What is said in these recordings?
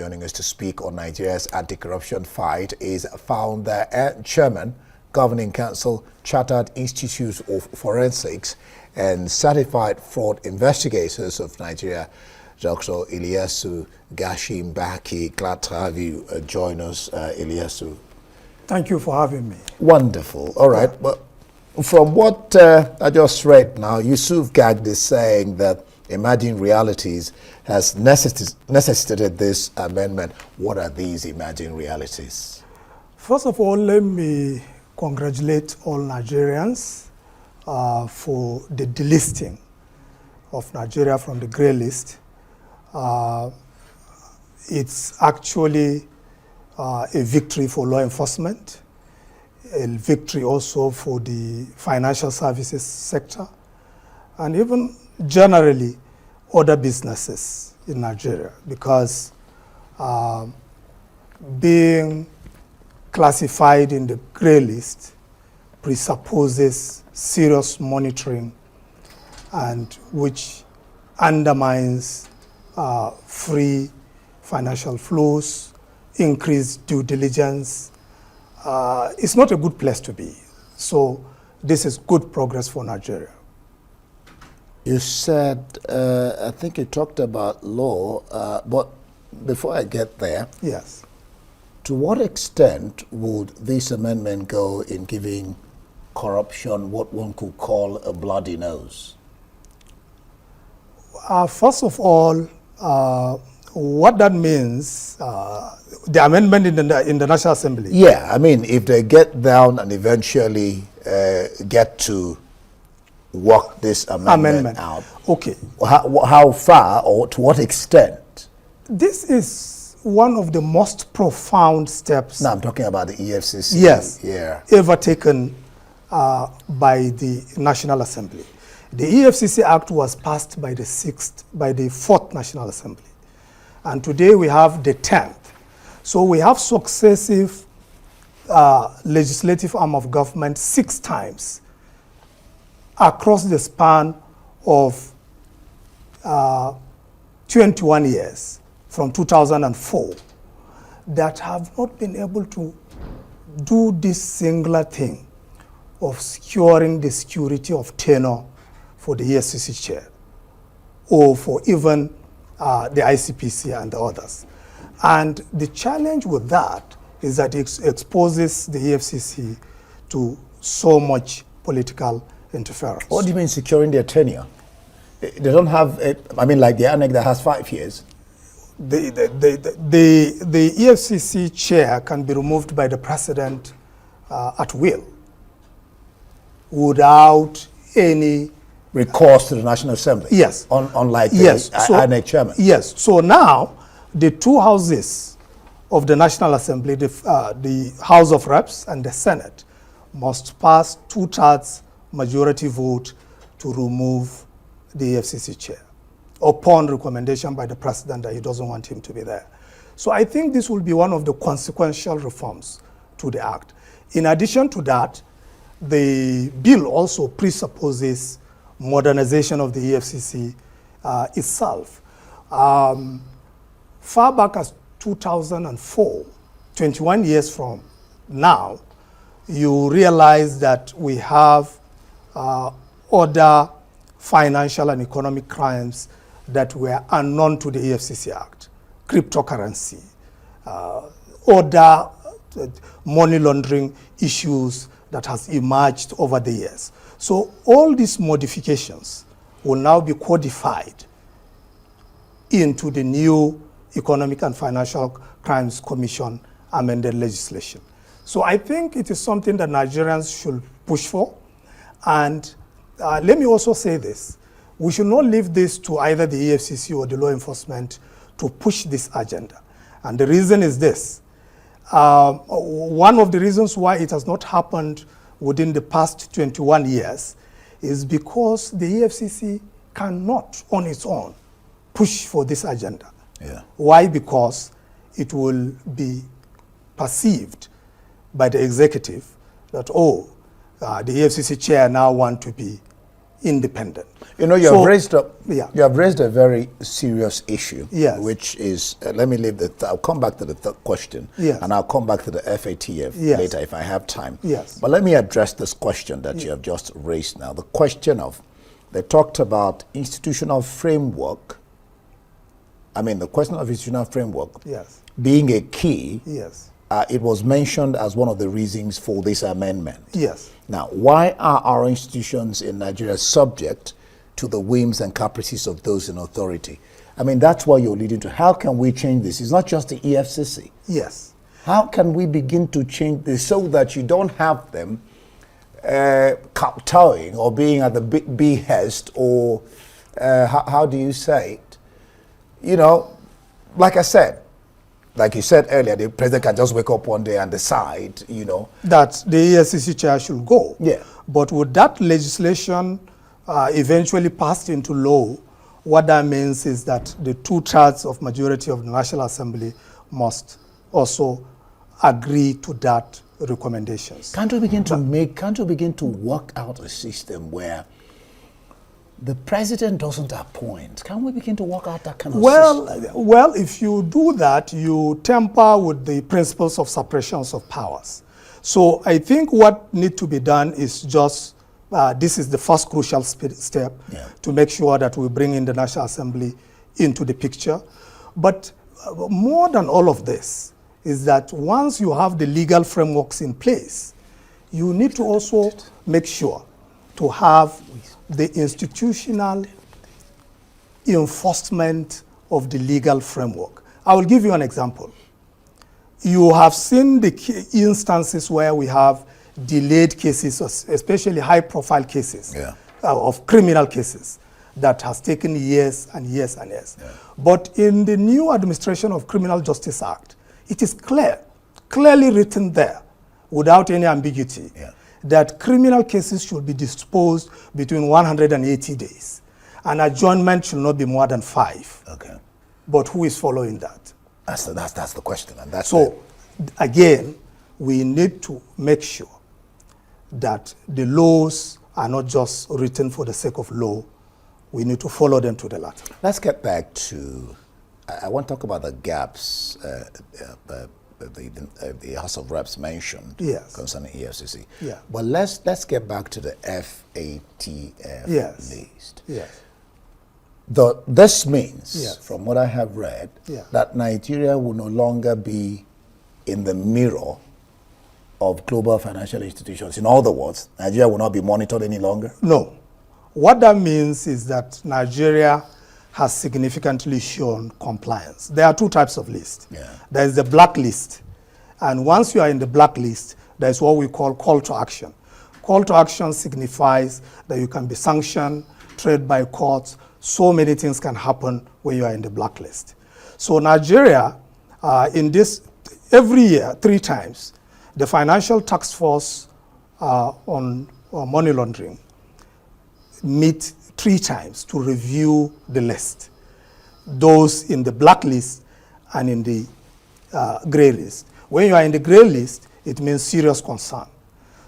joining us to speak on Nigeria's anti-corruption fight is founder and chairman, Governing Council, Chartered Institute of Forensics and Certified Fraud Investigators of Nigeria, Dr. Ilyasu Gashinbaki. Glad to have you join us, Ilyasu. Thank you for having me. Wonderful. All right. Well, from what I just read now, Yusuf Gagd is saying that emerging realities has necessitated this amendment. What are these emerging realities? First of all, let me congratulate all Nigerians for the delisting of Nigeria from the grey list. It's actually a victory for law enforcement, a victory also for the financial services sector, and even generally other businesses in Nigeria, because being classified in the grey list presupposes serious monitoring, and which undermines free financial flows, increased due diligence. It's not a good place to be. So this is good progress for Nigeria. You said, I think you talked about law, but before I get there, yes. To what extent would this amendment go in giving corruption what one could call a bloody nose? First of all, what that means, the amendment in the National Assembly. Yeah, I mean, if they get down and eventually get to work this amendment out. Okay. How far or to what extent? This is one of the most profound steps. No, I'm talking about the EFCC. Yes. Yeah. Ever taken by the National Assembly. The EFCC Act was passed by the 4th National Assembly. And today we have the 10th. So we have successive legislative arm of government 6 times across the span of 21 years from 2004 that have not been able to do this singular thing of securing the security of tenure for the EFCC chair or for even the ICPC and the others. And the challenge with that is that it exposes the EFCC to so much political interference. What do you mean securing their tenure? They don't have, I mean, like the ANEC that has 5 years. The EFCC chair can be removed by the president at will without any recourse to the National Assembly. Yes. Unlike the ANEC chairman. Yes. So now the 2 houses of the National Assembly, the House of Reps and the Senate, must pass 2/3 majority vote to remove the EFCC chair upon recommendation by the president that he doesn't want him to be there. So I think this will be one of the consequential reforms to the act. In addition to that, the bill also presupposes modernization of the EFCC itself. Far back as 2004, 21 years from now, you realize that we have other financial and economic crimes that were unknown to the EFCC Act, cryptocurrency, other money laundering issues that has emerged over the years. So all these modifications will now be codified into the new Economic and Financial Crimes Commission amended legislation. So I think it is something that Nigerians should push for. And let me also say this. We should not leave this to either the EFCC or the law enforcement to push this agenda. And the reason is this. One of the reasons why it has not happened within the past 21 years is because the EFCC cannot, on its own, push for this agenda. Yeah. Why? Because it will be perceived by the executive that, the EFCC chair now want to be independent. You know, you Yeah. have raised a very serious issue, Yes. which is, let me leave I'll come back to the third question, Yes. and I'll come back to the FATF Yes. later if I have time. Yes. But let me address this question that you have just raised now. The question of, they talked about institutional framework. I mean, the question of institutional framework Yes. being a key. Yes. It was mentioned as one of the reasons for this amendment. Yes. Now, why are our institutions in Nigeria subject to the whims and caprices of those in authority? I mean, that's what you're leading to. How can we change this? It's not just the EFCC. Yes. How can we begin to change this so that you don't have them kowtowing or being at the behest or, how do you say it? You know, like I said, like you said earlier, the president can just wake up one day and decide, you know, that the EFCC chair should go. Yeah. But with that legislation eventually passed into law, what that means is that the 2/3 of majority of the National Assembly must also agree to that recommendations. Can't we begin to work out a system where the president doesn't appoint? Can we begin to work out that kind of system? Well, if you do that, you tamper with the principles of separations of powers. So I think what needs to be done is just, this is the first crucial step to make sure that we bring in the National Assembly into the picture. But more than all of this is that once you have the legal frameworks in place, you need to also make sure to have the institutional enforcement of the legal framework. I will give you an example. You have seen the instances where we have delayed cases, especially high-profile cases of criminal cases that has taken years and years and years. Yeah. But in the new Administration of Criminal Justice Act, it is clearly written there, without any ambiguity, that criminal cases should be disposed between 180 days. An adjournment should not be more than 5. Okay. But who is following that? That's the question. And that's so, again, we need to make sure that the laws are not just written for the sake of law. We need to follow them to the letter. Let's get back to, I want to talk about the gaps the House of Reps mentioned concerning EFCC. Yeah. But let's get back to the FATF list. Yes. This means, from what I have read, that Nigeria will no longer be in the mirror of global financial institutions. In other words, Nigeria will not be monitored any longer? No. What that means is that Nigeria has significantly shown compliance. There are 2 types of lists. There is the black list. And once you are in the black list, there is what we call to action. Call to action signifies that you can be sanctioned, tried by courts. So many things can happen when you are in the blacklist. So Nigeria, in this, every year, 3 times, the Financial Task Force on money laundering meet 3 times to review the list, those in the blacklist and in the gray list. When you are in the gray list, it means serious concern.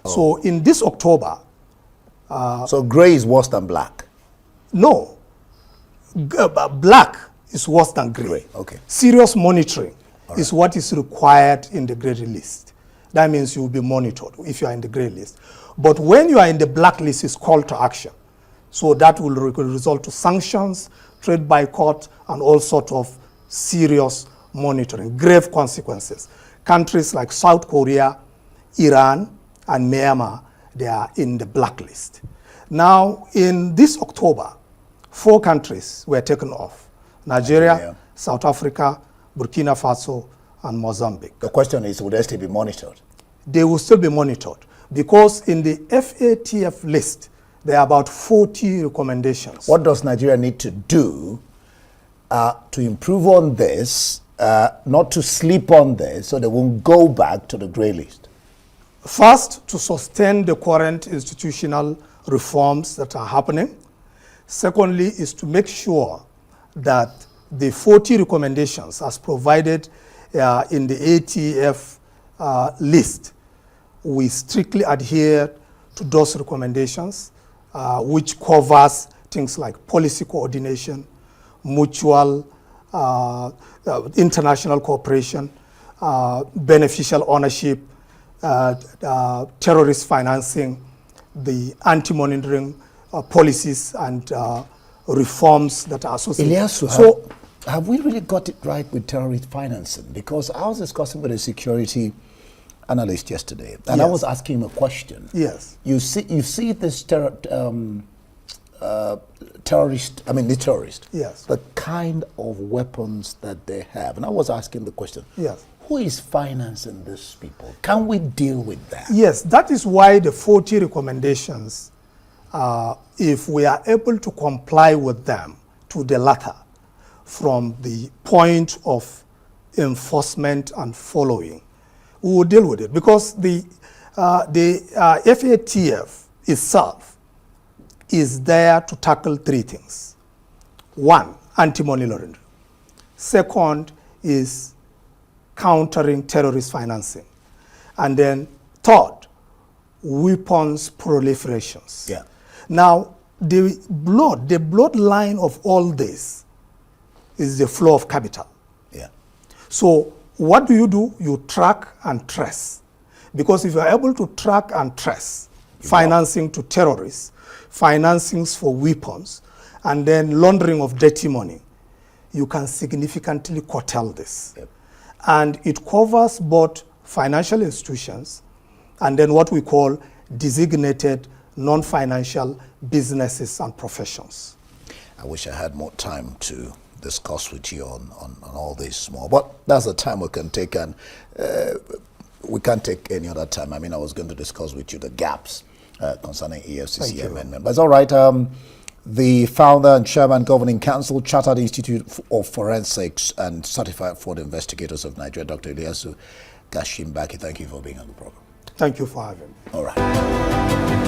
So in this October... so gray is worse than black? No. Black is worse than gray. Okay. Serious monitoring is what is required in the gray list. That means you will be monitored if you are in the gray list. But when you are in the black list, it's call to action. So that will result to sanctions, trade by court, and all sorts of serious monitoring, grave consequences. Countries like South Korea, Iran, and Myanmar, they are in the blacklist. Now, in this October, 4 countries were taken off: Nigeria, South Africa, Burkina Faso, and Mozambique. The question is, will they still be monitored? They will still be monitored because in the FATF list, there are about 40 recommendations. What does Nigeria need to do to improve on this, not to sleep on this, so they won't go back to the gray list? First, to sustain the current institutional reforms that are happening. Secondly, is to make sure that the 40 recommendations as provided in the ATF list, we strictly adhere to those recommendations. which covers things like policy coordination, mutual, international cooperation, beneficial ownership, terrorist financing, the anti-monitoring policies and reforms that are associated. Ilyasu, so have we really got it right with terrorist financing? Because I was discussing with a security analyst yesterday, and I was asking him a question. Yes. You see this terrorist, the terrorist. Yes. The kind of weapons that they have. And I was asking the question. Yes. Who is financing these people? Can we deal with that? Yes, that is why the 40 recommendations, if we are able to comply with them to the latter, from the point of enforcement and following, we will deal with it. Because the FATF itself is there to tackle three things. One, anti-money laundering. Second is countering terrorist financing. And then third, weapons proliferations. Yeah. Now, the bloodline of all this is the flow of capital. Yeah. So what do? You track and trace. Because if you are able to track and trace financing to terrorists, financings for weapons, and then laundering of dirty money, you can significantly curtail this. Yep. And it covers both financial institutions and then what we call designated non-financial businesses and professions. I wish I had more time to discuss with you on all this more, but that's the time we can take, and we can't take any other time. I mean, I was going to discuss with you the gaps concerning EFCC amendment, but it's all right. The founder and chairman, Governing Council, Chartered Institute of Forensics and Certified Fraud Investigators of Nigeria, Dr. Ilyasu Gashinbaki, thank you for being on the program. Thank you for having me. All right.